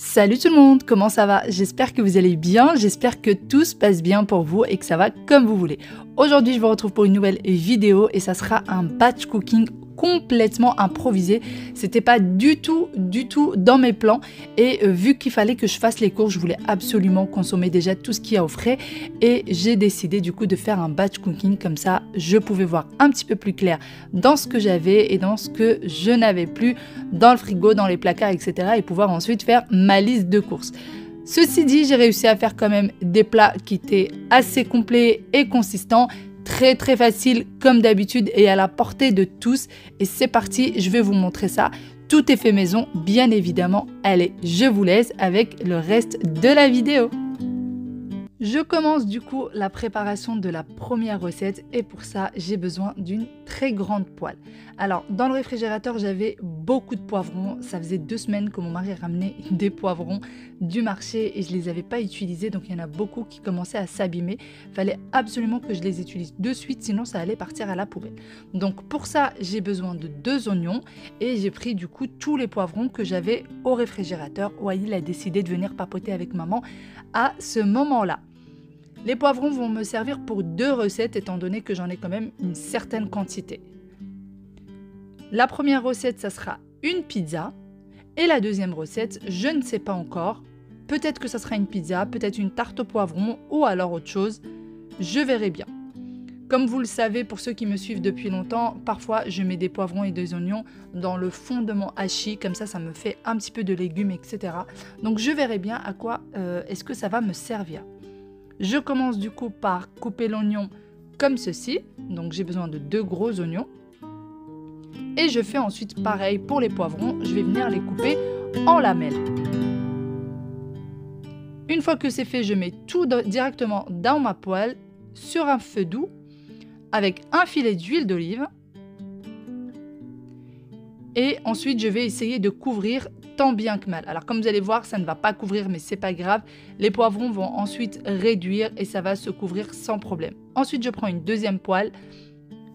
Salut tout le monde, comment ça va? J'espère que vous allez bien, j'espère que tout se passe bien pour vous et que ça va comme vous voulez. Aujourd'hui, je vous retrouve pour une nouvelle vidéo et ça sera un batch cooking complètement improvisé. C'était pas du tout dans mes plans et vu qu'il fallait que je fasse les courses, je voulais absolument consommer déjà tout ce qu'il y a au frais et j'ai décidé du coup de faire un batch cooking comme ça, je pouvais voir un petit peu plus clair dans ce que j'avais et dans ce que je n'avais plus dans le frigo, dans les placards, etc. et pouvoir ensuite faire ma liste de courses. Ceci dit, j'ai réussi à faire quand même des plats qui étaient assez complets et consistants, très facile comme d'habitude et à la portée de tous. Et c'est parti, je vais vous montrer ça. Tout est fait maison, bien évidemment. Allez, je vous laisse avec le reste de la vidéo. Je commence du coup la préparation de la première recette et pour ça j'ai besoin d'une très grande poêle. Alors dans le réfrigérateur j'avais beaucoup de poivrons, ça faisait 2 semaines que mon mari ramenait des poivrons du marché et je les avais pas utilisés, donc il y en a beaucoup qui commençaient à s'abîmer. Il fallait absolument que je les utilise de suite, sinon ça allait partir à la poubelle. Donc pour ça j'ai besoin de 2 oignons et j'ai pris du coup tous les poivrons que j'avais au réfrigérateur. Wael a décidé de venir papoter avec maman à ce moment-là. Les poivrons vont me servir pour 2 recettes étant donné que j'en ai quand même une certaine quantité. La première recette, ça sera une pizza et la deuxième recette, je ne sais pas encore. Peut-être que ça sera une pizza, peut-être une tarte aux poivrons ou alors autre chose. Je verrai bien. Comme vous le savez, pour ceux qui me suivent depuis longtemps, parfois je mets des poivrons et des oignons dans le fond de mon hachis, comme ça me fait un petit peu de légumes, etc. Donc je verrai bien à quoi est-ce que ça va me servir. Je commence du coup par couper l'oignon comme ceci. Donc j'ai besoin de 2 gros oignons. Et je fais ensuite pareil pour les poivrons. Je vais venir les couper en lamelles. Une fois que c'est fait, je mets tout directement dans ma poêle sur un feu doux avec un filet d'huile d'olive. Et ensuite, je vais essayer de couvrir tant bien que mal. Alors comme vous allez voir, ça ne va pas couvrir, mais c'est pas grave. Les poivrons vont ensuite réduire et ça va se couvrir sans problème. Ensuite, je prends une deuxième poêle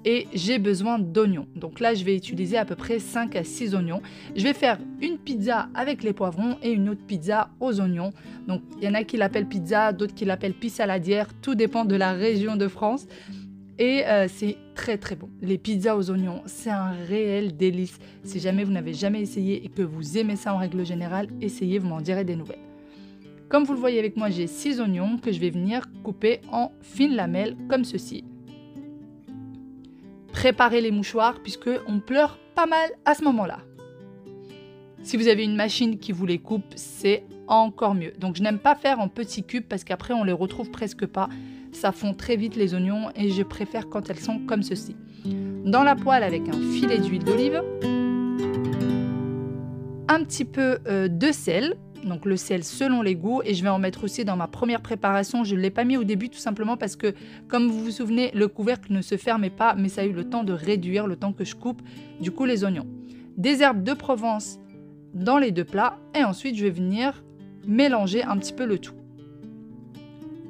et j'ai besoin d'oignons. Donc là, je vais utiliser à peu près 5 à 6 oignons. Je vais faire une pizza avec les poivrons et une autre pizza aux oignons. Donc il y en a qui l'appellent pizza, d'autres qui l'appellent pissaladière. Tout dépend de la région de France. Et c'est très bon. Les pizzas aux oignons, c'est un réel délice. Si jamais vous n'avez jamais essayé et que vous aimez ça en règle générale, essayez, vous m'en direz des nouvelles. Comme vous le voyez avec moi, j'ai 6 oignons que je vais venir couper en fines lamelles comme ceci. Préparez les mouchoirs puisque on pleure pas mal à ce moment-là. Si vous avez une machine qui vous les coupe, c'est encore mieux. Donc je n'aime pas faire en petits cubes parce qu'après on les retrouve presque pas. Ça fond très vite les oignons et je préfère quand elles sont comme ceci. Dans la poêle avec un filet d'huile d'olive, un petit peu de sel, donc le sel selon les goûts, et je vais en mettre aussi dans ma première préparation. Je ne l'ai pas mis au début tout simplement parce que, comme vous vous souvenez, le couvercle ne se fermait pas, mais ça a eu le temps de réduire, le temps que je coupe du coup les oignons. Des herbes de Provence dans les 2 plats et ensuite je vais venir mélanger un petit peu le tout.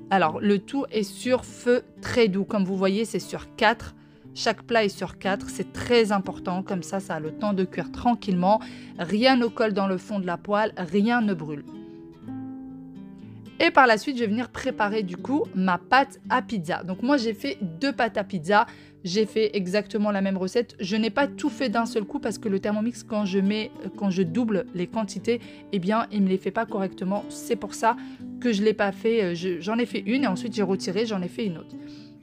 Alors, le tout est sur feu très doux. Comme vous voyez, c'est sur 4. Chaque plat est sur 4. C'est très important. Comme ça a le temps de cuire tranquillement. Rien ne colle dans le fond de la poêle. Rien ne brûle. Et par la suite, je vais venir préparer du coup ma pâte à pizza. Donc moi, j'ai fait 2 pâtes à pizza. J'ai fait exactement la même recette. Je n'ai pas tout fait d'un seul coup parce que le Thermomix, quand je double les quantités, eh bien, il ne me les fait pas correctement. C'est pour ça que je ne l'ai pas fait. J'en ai fait une et ensuite j'ai retiré, j'en ai fait une autre.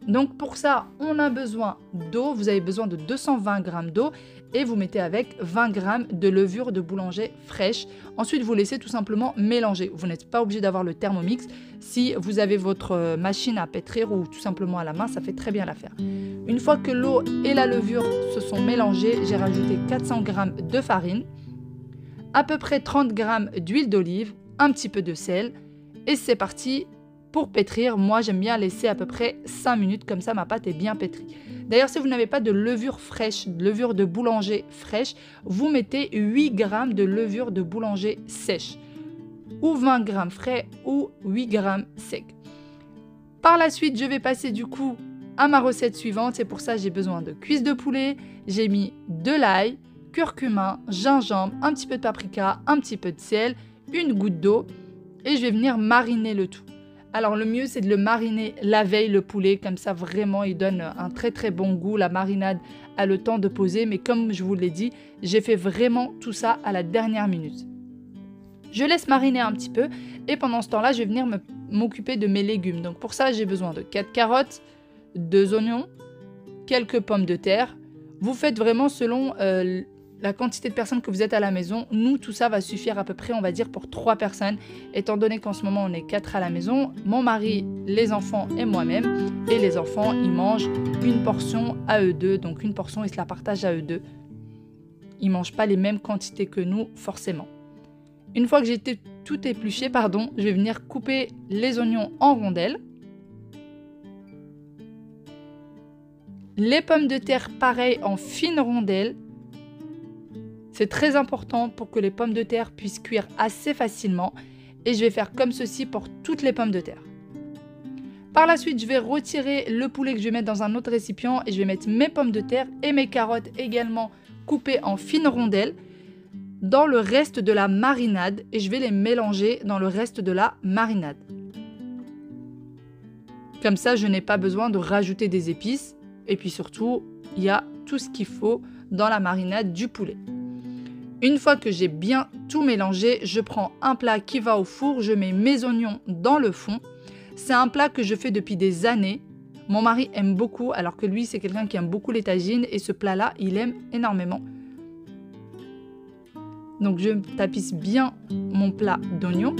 Donc pour ça, on a besoin d'eau. Vous avez besoin de 220 g d'eau et vous mettez avec 20 g de levure de boulanger fraîche. Ensuite, vous laissez tout simplement mélanger. Vous n'êtes pas obligé d'avoir le Thermomix. Si vous avez votre machine à pétrir ou tout simplement à la main, ça fait très bien l'affaire. Une fois que l'eau et la levure se sont mélangées, j'ai rajouté 400 g de farine, à peu près 30 g d'huile d'olive, un petit peu de sel et c'est parti. Pour pétrir, moi j'aime bien laisser à peu près 5 minutes, comme ça ma pâte est bien pétrie. D'ailleurs, si vous n'avez pas de levure fraîche, de levure de boulanger fraîche, vous mettez 8 g de levure de boulanger sèche, ou 20 g frais, ou 8 g sec. Par la suite, je vais passer du coup à ma recette suivante, et pour ça j'ai besoin de cuisses de poulet, j'ai mis de l'ail, curcuma, gingembre, un petit peu de paprika, un petit peu de sel, une goutte d'eau et je vais venir mariner le tout. Alors le mieux c'est de le mariner la veille le poulet, comme ça vraiment il donne un très très bon goût. La marinade a le temps de poser, mais comme je vous l'ai dit, j'ai fait vraiment tout ça à la dernière minute. Je laisse mariner un petit peu et pendant ce temps-là, je vais venir m'occuper de mes légumes. Donc pour ça, j'ai besoin de 4 carottes, 2 oignons, quelques pommes de terre. Vous faites vraiment selon la quantité de personnes que vous êtes à la maison. Nous, tout ça va suffire à peu près, on va dire, pour 3 personnes. Étant donné qu'en ce moment, on est 4 à la maison, mon mari, les enfants et moi-même. Et les enfants, ils mangent une portion à eux deux. Donc une portion, ils se la partagent à eux deux. Ils ne mangent pas les mêmes quantités que nous, forcément. Une fois que j'ai tout épluché, je vais venir couper les oignons en rondelles. Les pommes de terre, pareil, en fines rondelles. C'est très important pour que les pommes de terre puissent cuire assez facilement. Et je vais faire comme ceci pour toutes les pommes de terre. Par la suite, je vais retirer le poulet que je vais mettre dans un autre récipient. Et je vais mettre mes pommes de terre et mes carottes également coupées en fines rondelles dans le reste de la marinade. Et je vais les mélanger dans le reste de la marinade. Comme ça, je n'ai pas besoin de rajouter des épices. Et puis surtout, il y a tout ce qu'il faut dans la marinade du poulet. Une fois que j'ai bien tout mélangé, je prends un plat qui va au four, je mets mes oignons dans le fond. C'est un plat que je fais depuis des années. Mon mari aime beaucoup, alors que lui, c'est quelqu'un qui aime beaucoup les tagines. Et ce plat-là, il aime énormément. Donc, je tapisse bien mon plat d'oignons.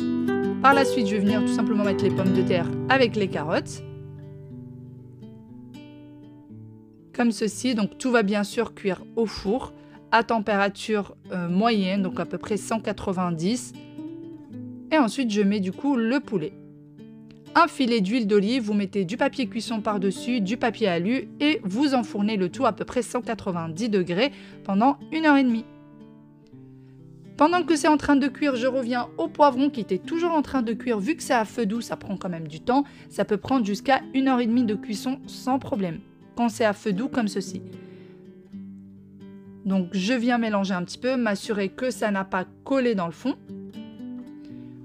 Par la suite, je vais venir tout simplement mettre les pommes de terre avec les carottes. Comme ceci, donc tout va bien sûr cuire au four à température moyenne, donc à peu près 190. Et ensuite, je mets du coup le poulet. Un filet d'huile d'olive, vous mettez du papier cuisson par-dessus, du papier alu et vous enfournez le tout à peu près 190 degrés pendant 1h30. Pendant que c'est en train de cuire, je reviens au poivron qui était toujours en train de cuire. Vu que c'est à feu doux, ça prend quand même du temps. Ça peut prendre jusqu'à 1h30 de cuisson sans problème. Quand c'est à feu doux comme ceci. Donc je viens mélanger un petit peu, m'assurer que ça n'a pas collé dans le fond.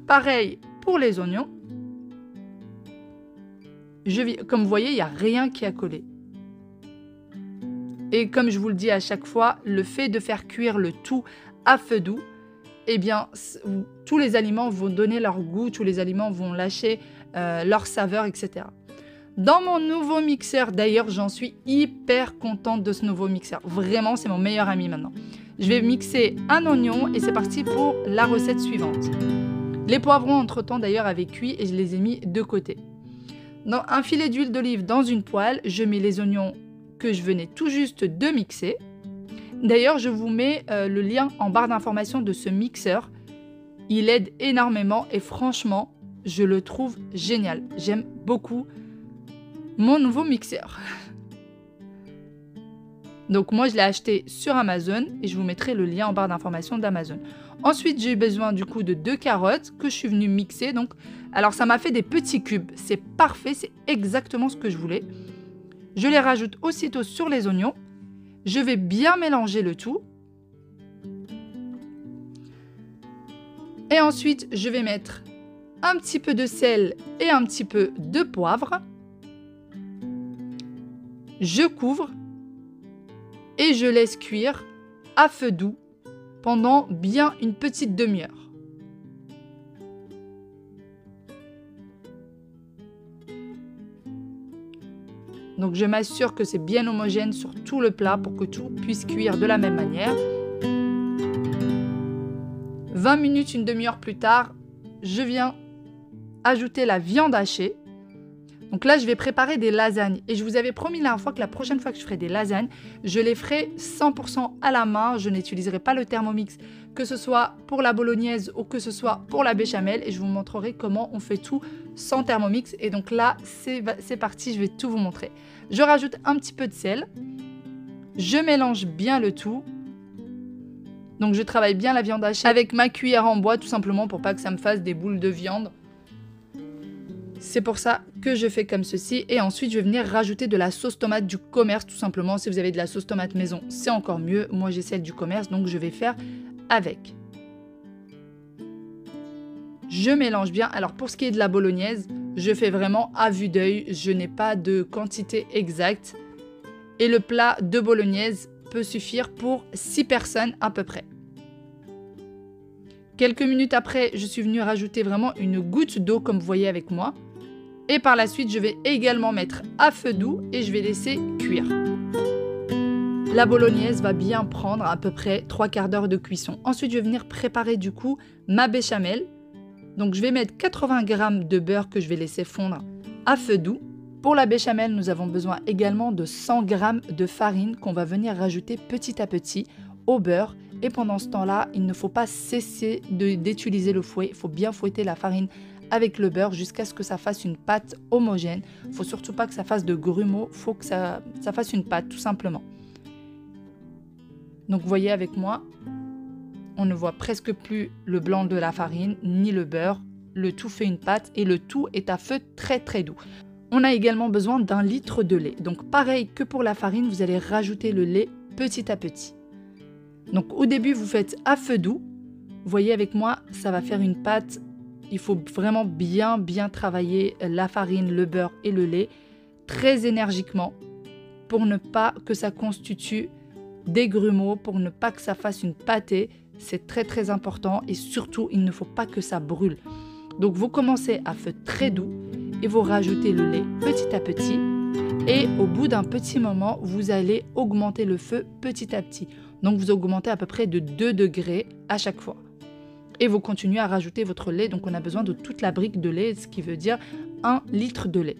Pareil pour les oignons. Comme vous voyez, il n'y a rien qui a collé. Et comme je vous le dis à chaque fois, le fait de faire cuire le tout à feu doux, eh bien, tous les aliments vont donner leur goût, tous les aliments vont lâcher leur saveur, etc. Dans mon nouveau mixeur, d'ailleurs, j'en suis hyper contente de ce nouveau mixeur. Vraiment, c'est mon meilleur ami maintenant. Je vais mixer un oignon et c'est parti pour la recette suivante. Les poivrons, entre-temps, d'ailleurs, avaient cuit et je les ai mis de côté. Dans un filet d'huile d'olive dans une poêle, je mets les oignons que je venais tout juste de mixer. D'ailleurs, je vous mets le lien en barre d'information de ce mixeur. Il aide énormément et franchement, je le trouve génial. J'aime beaucoup mon nouveau mixeur. Donc moi je l'ai acheté sur Amazon et je vous mettrai le lien en barre d'information d'Amazon. Ensuite j'ai eu besoin du coup de 2 carottes que je suis venue mixer. Donc, alors ça m'a fait des petits cubes, c'est parfait, c'est exactement ce que je voulais. Je les rajoute aussitôt sur les oignons. Je vais bien mélanger le tout. Et ensuite je vais mettre un petit peu de sel et un petit peu de poivre. Je couvre et je laisse cuire à feu doux pendant bien une petite demi-heure. Donc je m'assure que c'est bien homogène sur tout le plat pour que tout puisse cuire de la même manière. 20 minutes, une demi-heure plus tard, je viens ajouter la viande hachée. Donc là, je vais préparer des lasagnes. Et je vous avais promis la dernière fois que la prochaine fois que je ferai des lasagnes, je les ferai 100% à la main. Je n'utiliserai pas le Thermomix, que ce soit pour la bolognaise ou que ce soit pour la béchamel. Et je vous montrerai comment on fait tout sans Thermomix. Et donc là, c'est parti, je vais tout vous montrer. Je rajoute un petit peu de sel. Je mélange bien le tout. Donc je travaille bien la viande hachée avec ma cuillère en bois, tout simplement pour pas que ça me fasse des boules de viande. C'est pour ça que je fais comme ceci. Et ensuite, je vais venir rajouter de la sauce tomate du commerce, tout simplement. Si vous avez de la sauce tomate maison, c'est encore mieux. Moi, j'ai celle du commerce, donc je vais faire avec. Je mélange bien. Alors pour ce qui est de la bolognaise, je fais vraiment à vue d'œil. Je n'ai pas de quantité exacte. Et le plat de bolognaise peut suffire pour 6 personnes à peu près. Quelques minutes après, je suis venue rajouter vraiment une goutte d'eau comme vous voyez avec moi. Et par la suite, je vais également mettre à feu doux et je vais laisser cuire. La bolognaise va bien prendre à peu près 3/4 d'heure de cuisson. Ensuite, je vais venir préparer du coup ma béchamel. Donc, je vais mettre 80 g de beurre que je vais laisser fondre à feu doux. Pour la béchamel, nous avons besoin également de 100 g de farine qu'on va venir rajouter petit à petit au beurre. Et pendant ce temps-là, il ne faut pas cesser d'utiliser le fouet. Il faut bien fouetter la farine avec le beurre jusqu'à ce que ça fasse une pâte homogène. Il ne faut surtout pas que ça fasse de grumeaux. Il faut que ça fasse une pâte, tout simplement. Donc, vous voyez avec moi, on ne voit presque plus le blanc de la farine ni le beurre. Le tout fait une pâte et le tout est à feu très très doux. On a également besoin d'1 litre de lait. Donc, pareil que pour la farine, vous allez rajouter le lait petit à petit. Donc au début, vous faites à feu doux. Vous voyez avec moi, ça va faire une pâte. Il faut vraiment bien travailler la farine, le beurre et le lait très énergiquement pour ne pas que ça constitue des grumeaux, pour ne pas que ça fasse une pâtée. C'est très important et surtout, il ne faut pas que ça brûle. Donc vous commencez à feu très doux et vous rajoutez le lait petit à petit. Et au bout d'un petit moment, vous allez augmenter le feu petit à petit. Donc vous augmentez à peu près de 2 degrés à chaque fois. Et vous continuez à rajouter votre lait. Donc on a besoin de toute la brique de lait, ce qui veut dire 1 litre de lait.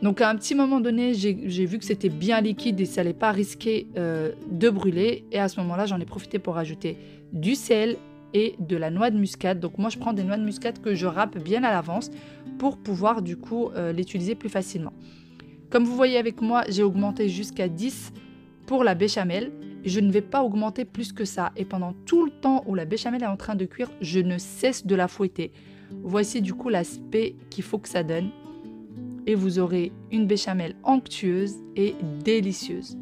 Donc à un petit moment donné, j'ai vu que c'était bien liquide et ça n'allait pas risquer de brûler. Et à ce moment-là, j'en ai profité pour rajouter du sel et de la noix de muscade. Donc moi, je prends des noix de muscade que je râpe bien à l'avance pour pouvoir du coup l'utiliser plus facilement. Comme vous voyez avec moi, j'ai augmenté jusqu'à 10 pour la béchamel. Je ne vais pas augmenter plus que ça. Et pendant tout le temps où la béchamel est en train de cuire, je ne cesse de la fouetter. Voici du coup l'aspect qu'il faut que ça donne. Et vous aurez une béchamel onctueuse et délicieuse.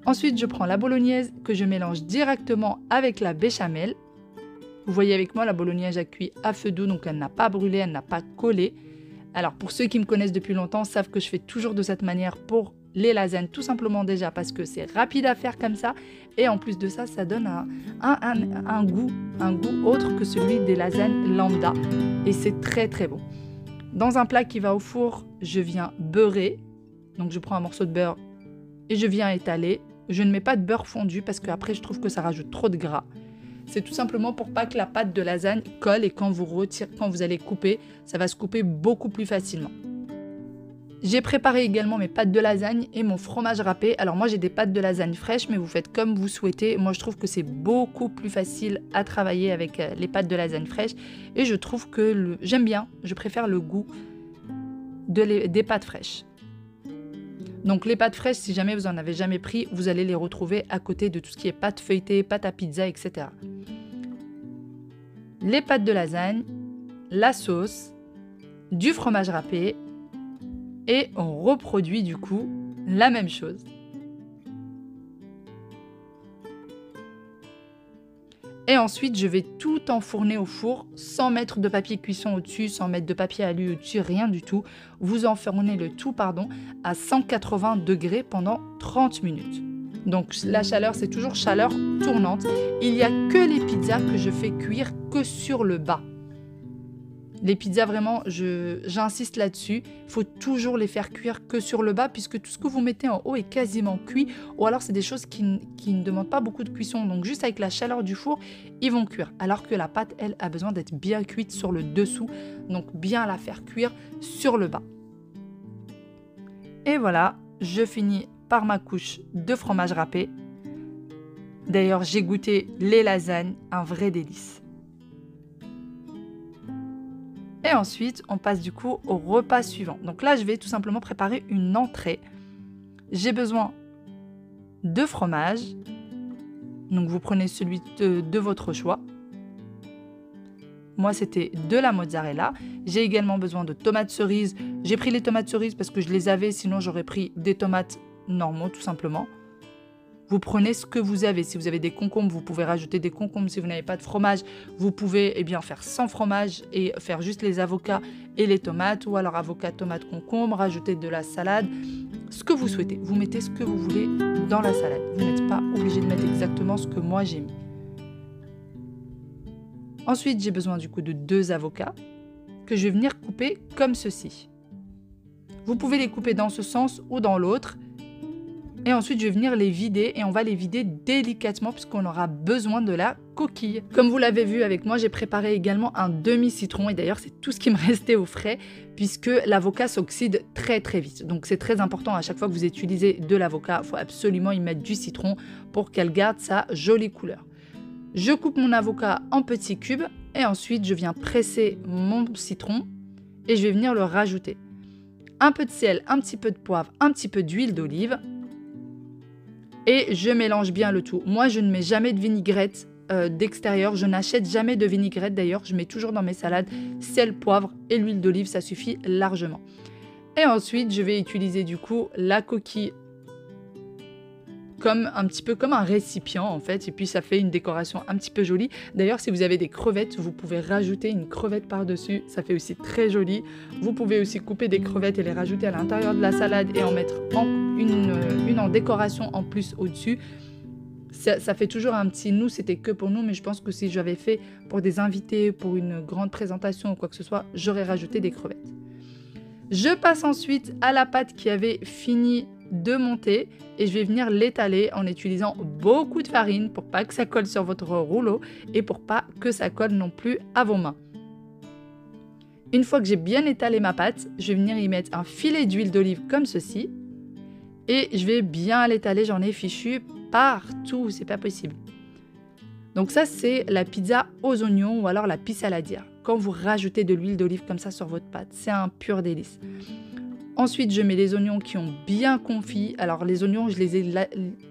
Ensuite, je prends la bolognaise que je mélange directement avec la béchamel. Vous voyez avec moi, la bolognaise a cuit à feu doux, donc elle n'a pas brûlé, elle n'a pas collé. Alors pour ceux qui me connaissent depuis longtemps savent que je fais toujours de cette manière pour les lasagnes, tout simplement déjà parce que c'est rapide à faire comme ça. Et en plus de ça, ça donne un goût autre que celui des lasagnes lambda. Et c'est très bon. Dans un plat qui va au four, je viens beurrer. Donc je prends un morceau de beurre et je viens étaler. Je ne mets pas de beurre fondu parce qu'après je trouve que ça rajoute trop de gras. C'est tout simplement pour pas que la pâte de lasagne colle et quand vous allez couper, ça va se couper beaucoup plus facilement. J'ai préparé également mes pâtes de lasagne et mon fromage râpé. Alors moi j'ai des pâtes de lasagne fraîches, mais vous faites comme vous souhaitez. Moi je trouve que c'est beaucoup plus facile à travailler avec les pâtes de lasagne fraîches. Et je trouve que j'aime bien, je préfère le goût des pâtes fraîches. Donc les pâtes fraîches, si jamais vous n'en avez jamais pris, vous allez les retrouver à côté de tout ce qui est pâtes feuilletées, pâtes à pizza, etc. Les pâtes de lasagne, la sauce, du fromage râpé et on reproduit du coup la même chose. Et ensuite, je vais tout enfourner au four sans mettre de papier cuisson au-dessus, sans mettre de papier alu au-dessus, rien du tout. Vous enfournez le tout à 180 degrés pendant 30 minutes. Donc la chaleur, c'est toujours chaleur tournante. Il n'y a que les pizzas que je fais cuire que sur le bas. Les pizzas, vraiment, j'insiste là-dessus. Il faut toujours les faire cuire que sur le bas puisque tout ce que vous mettez en haut est quasiment cuit. Ou alors, c'est des choses qui ne demandent pas beaucoup de cuisson. Donc, juste avec la chaleur du four, ils vont cuire. Alors que la pâte, elle, a besoin d'être bien cuite sur le dessous. Donc, bien la faire cuire sur le bas. Et voilà, je finis par ma couche de fromage râpé. D'ailleurs, j'ai goûté les lasagnes, un vrai délice. Et ensuite, on passe du coup au repas suivant. Donc là, je vais tout simplement préparer une entrée. J'ai besoin de fromage. Donc vous prenez celui de votre choix. Moi, c'était de la mozzarella. J'ai également besoin de tomates cerises. J'ai pris les tomates cerises parce que je les avais, sinon j'aurais pris des tomates normaux, tout simplement. Vous prenez ce que vous avez. Si vous avez des concombres, vous pouvez rajouter des concombres. Si vous n'avez pas de fromage, vous pouvez faire sans fromage et faire juste les avocats et les tomates. Ou alors avocat, tomate, concombre, rajouter de la salade. Ce que vous souhaitez. Vous mettez ce que vous voulez dans la salade. Vous n'êtes pas obligé de mettre exactement ce que moi j'ai mis. Ensuite, j'ai besoin du coup de 2 avocats que je vais venir couper comme ceci. Vous pouvez les couper dans ce sens ou dans l'autre. Et ensuite, je vais venir les vider et on va les vider délicatement puisqu'on aura besoin de la coquille. Comme vous l'avez vu avec moi, j'ai préparé également un demi-citron et d'ailleurs, c'est tout ce qui me restait au frais puisque l'avocat s'oxyde très très vite. Donc, c'est très important à chaque fois que vous utilisez de l'avocat, il faut absolument y mettre du citron pour qu'elle garde sa jolie couleur. Je coupe mon avocat en petits cubes et ensuite, je viens presser mon citron et je vais venir le rajouter. Un peu de sel, un petit peu de poivre, un petit peu d'huile d'olive. Et je mélange bien le tout. Moi, je ne mets jamais de vinaigrette d'extérieur. Je n'achète jamais de vinaigrette d'ailleurs. Je mets toujours dans mes salades sel, poivre et l'huile d'olive. Ça suffit largement. Et ensuite, je vais utiliser du coup la coquille comme un petit peu comme un récipient en fait. Et puis, ça fait une décoration un petit peu jolie. D'ailleurs, si vous avez des crevettes, vous pouvez rajouter une crevette par-dessus. Ça fait aussi très joli. Vous pouvez aussi couper des crevettes et les rajouter à l'intérieur de la salade et en mettre une en décoration en plus au-dessus. Ça fait toujours un petit nous, c'était que pour nous, mais je pense que si j'avais fait pour des invités, pour une grande présentation ou quoi que ce soit, j'aurais rajouté des crevettes. Je passe ensuite à la pâte qui avait fini de monter et je vais venir l'étaler en utilisant beaucoup de farine pour pas que ça colle sur votre rouleau et pour pas que ça colle non plus à vos mains. Une fois que j'ai bien étalé ma pâte, je vais venir y mettre un filet d'huile d'olive comme ceci. Et je vais bien l'étaler, j'en ai fichu partout, c'est pas possible. Donc ça, c'est la pizza aux oignons ou alors la pissaladière. Quand vous rajoutez de l'huile d'olive comme ça sur votre pâte, c'est un pur délice. Ensuite, je mets les oignons qui ont bien confit. Alors les oignons, je les ai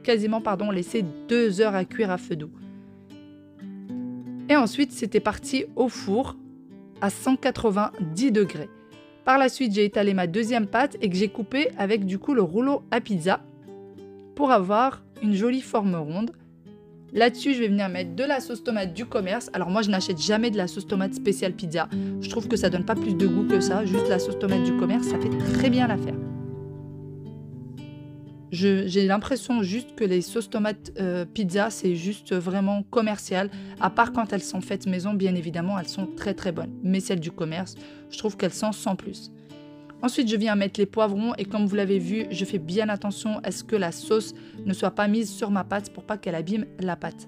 quasiment laissés 2 heures à cuire à feu doux. Et ensuite, c'était parti au four à 190 degrés. Par la suite, j'ai étalé ma deuxième pâte et que j'ai coupé avec du coup le rouleau à pizza pour avoir une jolie forme ronde. Là-dessus, je vais venir mettre de la sauce tomate du commerce. Alors moi, je n'achète jamais de la sauce tomate spéciale pizza. Je trouve que ça donne pas plus de goût que ça. Juste la sauce tomate du commerce, ça fait très bien l'affaire. J'ai l'impression juste que les sauces tomates pizza, c'est juste vraiment commercial. À part quand elles sont faites maison, bien évidemment, elles sont très très bonnes. Mais celles du commerce, je trouve qu'elles sont sans plus. Ensuite, je viens mettre les poivrons et comme vous l'avez vu, je fais bien attention à ce que la sauce ne soit pas mise sur ma pâte pour pas qu'elle abîme la pâte.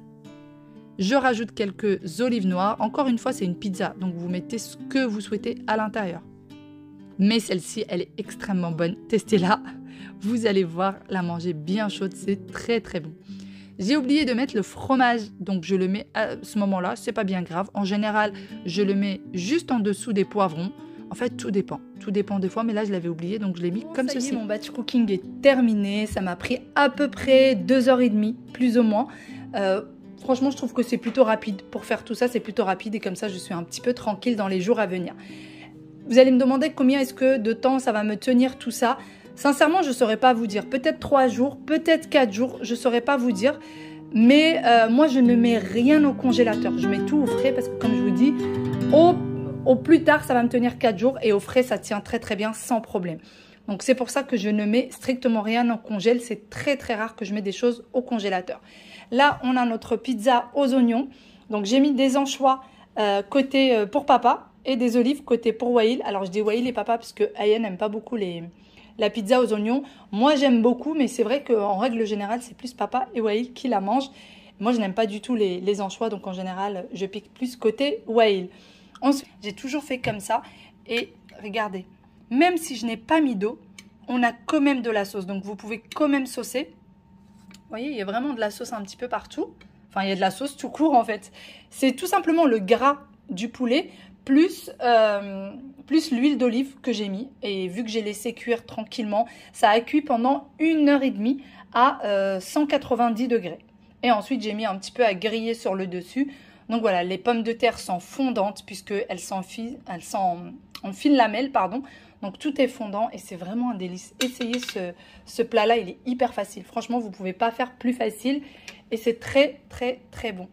Je rajoute quelques olives noires. Encore une fois, c'est une pizza, donc vous mettez ce que vous souhaitez à l'intérieur. Mais celle-ci, elle est extrêmement bonne. Testez-la. Vous allez voir, la manger bien chaude, c'est très très bon. J'ai oublié de mettre le fromage, donc je le mets à ce moment-là, c'est pas bien grave. En général, je le mets juste en dessous des poivrons. En fait, tout dépend des fois, mais là je l'avais oublié, donc je l'ai mis comme ceci. Mon batch cooking est terminé, ça m'a pris à peu près 2h30, plus ou moins. Franchement, je trouve que c'est plutôt rapide. Pour faire tout ça, c'est plutôt rapide et comme ça, je suis un petit peu tranquille dans les jours à venir. Vous allez me demander combien est-ce que de temps ça va me tenir tout ça. Sincèrement, je ne saurais pas vous dire. Peut-être 3 jours, peut-être 4 jours, je ne saurais pas vous dire. Mais moi, je ne mets rien au congélateur. Je mets tout au frais parce que comme je vous dis, au plus tard, ça va me tenir 4 jours et au frais, ça tient très très bien sans problème. Donc c'est pour ça que je ne mets strictement rien en congèle. C'est très très rare que je mette des choses au congélateur. Là, on a notre pizza aux oignons. Donc j'ai mis des anchois côté pour papa et des olives côté pour Wael. Alors je dis Wael et papa parce que Aya n'aime pas beaucoup la pizza aux oignons. Moi j'aime beaucoup, mais c'est vrai qu'en règle générale, c'est plus papa et Wael qui la mangent. Moi je n'aime pas du tout les anchois, donc en général, je pique plus côté Wael. Ensuite, j'ai toujours fait comme ça et regardez, même si je n'ai pas mis d'eau, on a quand même de la sauce. Donc vous pouvez quand même saucer. Vous voyez, il y a vraiment de la sauce un petit peu partout. Enfin, il y a de la sauce tout court en fait. C'est tout simplement le gras du poulet plus l'huile d'olive que j'ai mis. Et vu que j'ai laissé cuire tranquillement, ça a cuit pendant 1h30 à 190 degrés. Et ensuite, j'ai mis un petit peu à griller sur le dessus. Donc voilà, les pommes de terre sont fondantes puisqu'elles sont en fine lamelle, pardon. Donc tout est fondant et c'est vraiment un délice. Essayez ce plat-là, il est hyper facile. Franchement, vous ne pouvez pas faire plus facile et c'est très très très bon.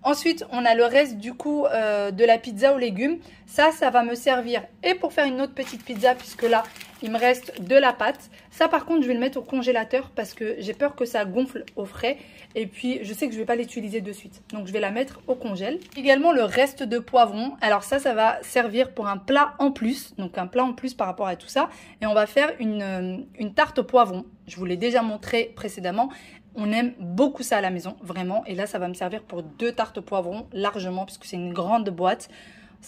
Ensuite, on a le reste du coup de la pizza aux légumes. Ça va me servir et pour faire une autre petite pizza puisque là, il me reste de la pâte. Ça, par contre, je vais le mettre au congélateur parce que j'ai peur que ça gonfle au frais. Et puis, je sais que je ne vais pas l'utiliser de suite. Donc, je vais la mettre au congèle. Également, le reste de poivron. Alors ça va servir pour un plat en plus. Donc, un plat en plus par rapport à tout ça. Et on va faire une tarte au poivron. Je vous l'ai déjà montré précédemment. On aime beaucoup ça à la maison, vraiment. Et là, ça va me servir pour 2 tartes au poivron largement puisque c'est une grande boîte.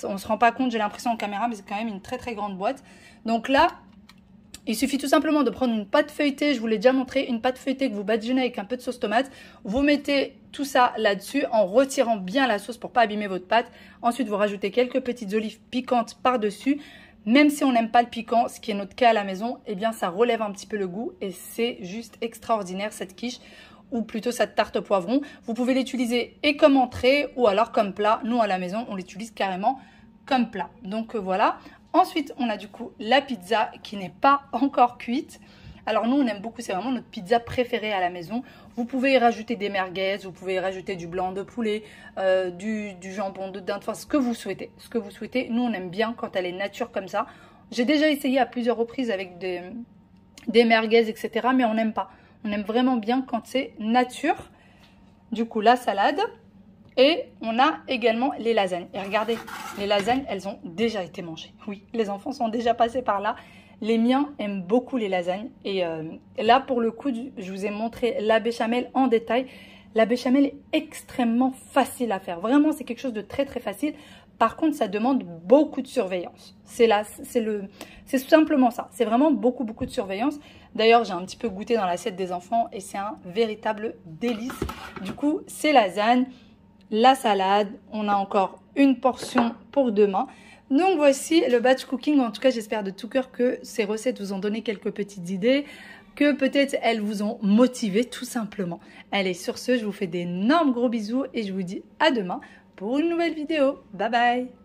On ne se rend pas compte, j'ai l'impression en caméra, mais c'est quand même une très très grande boîte. Donc là, il suffit tout simplement de prendre une pâte feuilletée, je vous l'ai déjà montré, une pâte feuilletée que vous badigeonnez avec un peu de sauce tomate. Vous mettez tout ça là-dessus en retirant bien la sauce pour ne pas abîmer votre pâte. Ensuite, vous rajoutez quelques petites olives piquantes par-dessus. Même si on n'aime pas le piquant, ce qui est notre cas à la maison, eh bien ça relève un petit peu le goût et c'est juste extraordinaire cette quiche ou plutôt cette tarte au poivron. Vous pouvez l'utiliser et comme entrée ou alors comme plat. Nous à la maison, on l'utilise carrément comme plat. Donc voilà. Ensuite, on a du coup la pizza qui n'est pas encore cuite. Alors nous, on aime beaucoup, c'est vraiment notre pizza préférée à la maison. Vous pouvez y rajouter des merguez, vous pouvez y rajouter du blanc de poulet, du jambon de dinde, enfin ce que vous souhaitez. Ce que vous souhaitez, nous on aime bien quand elle est nature comme ça. J'ai déjà essayé à plusieurs reprises avec des merguez, etc. Mais on n'aime pas. On aime vraiment bien quand c'est nature. Du coup, la salade. Et on a également les lasagnes. Et regardez, les lasagnes, elles ont déjà été mangées. Oui, les enfants sont déjà passés par là. Les miens aiment beaucoup les lasagnes. Et là, pour le coup, je vous ai montré la béchamel en détail. La béchamel est extrêmement facile à faire. Vraiment, c'est quelque chose de très, très facile. Par contre, ça demande beaucoup de surveillance. C'est simplement ça. C'est vraiment beaucoup, beaucoup de surveillance. D'ailleurs, j'ai un petit peu goûté dans l'assiette des enfants et c'est un véritable délice. Du coup, ces lasagnes, la salade, on a encore une portion pour demain. Donc voici le batch cooking. En tout cas, j'espère de tout cœur que ces recettes vous ont donné quelques petites idées, que peut-être elles vous ont motivé tout simplement. Allez, sur ce, je vous fais d'énormes gros bisous et je vous dis à demain pour une nouvelle vidéo. Bye bye!